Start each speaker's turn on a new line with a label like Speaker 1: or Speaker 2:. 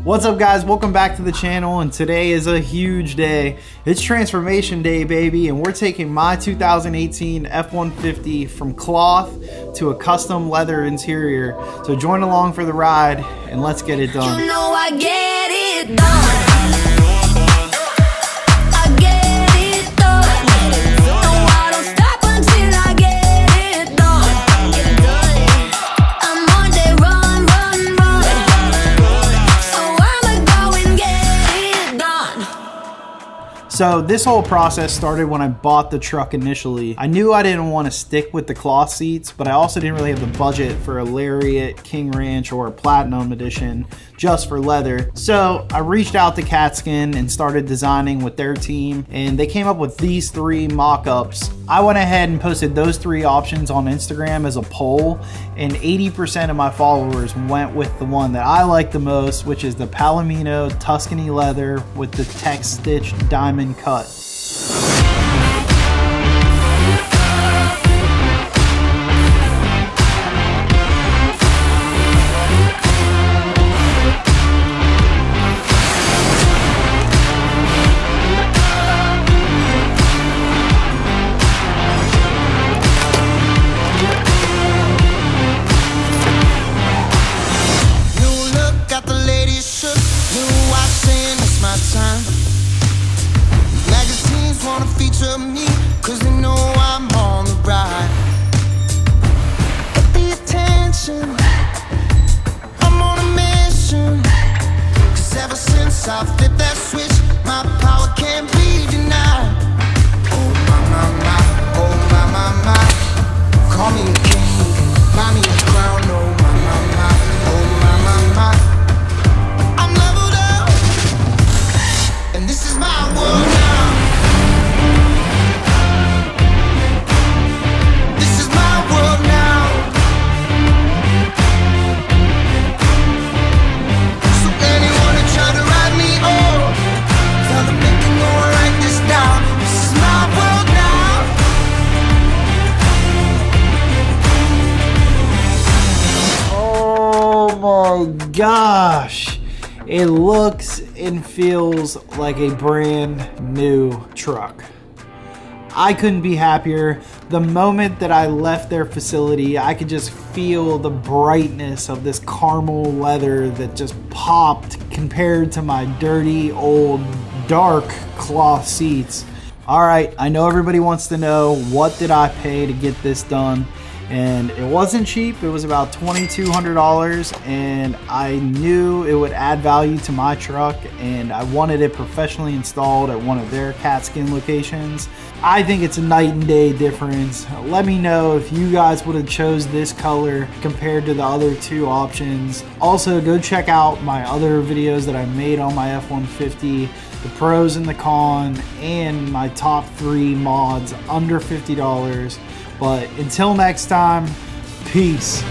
Speaker 1: What's up guys, welcome back to the channel, and today is a huge day. It's transformation day, baby, and we're taking my 2018 F-150 from cloth to a custom leather interior. So join along for the ride and let's get it done.
Speaker 2: You know I get it done.
Speaker 1: So this whole process started when I bought the truck initially. I knew I didn't want to stick with the cloth seats, but I also didn't really have the budget for a Lariat, King Ranch, or a Platinum edition just for leather. So I reached out to Katzkin and started designing with their team, and they came up with these three mock-ups. I went ahead and posted those three options on Instagram as a poll, and 80% of my followers went with the one that I like the most, which is the Palomino Tuscany leather with the tech stitch diamond cut.
Speaker 3: Me, cause they know I'm on the ride. Get the attention, I'm on a mission. Cause ever since I flipped that switch, my power can't be denied. Oh my, my, my, oh my, my, my. Call me a king, you can buy me a crown. Oh my, my, my, oh my, my, my. I'm leveled up, and this is my world now.
Speaker 1: Oh my gosh, it looks and feels like a brand new truck. I couldn't be happier. The moment that I left their facility, I could just feel the brightness of this caramel leather that just popped compared to my dirty old dark cloth seats. All right, I know everybody wants to know, what did I pay to get this done? And it wasn't cheap. It was about $2,200, and I knew it would add value to my truck, and I wanted it professionally installed at one of their Katzkin locations. I think it's a night and day difference. Let me know if you guys would have chose this color compared to the other two options. Also, go check out my other videos that I made on my F-150, the pros and the cons, and my top 3 mods under $50. But until next time, peace.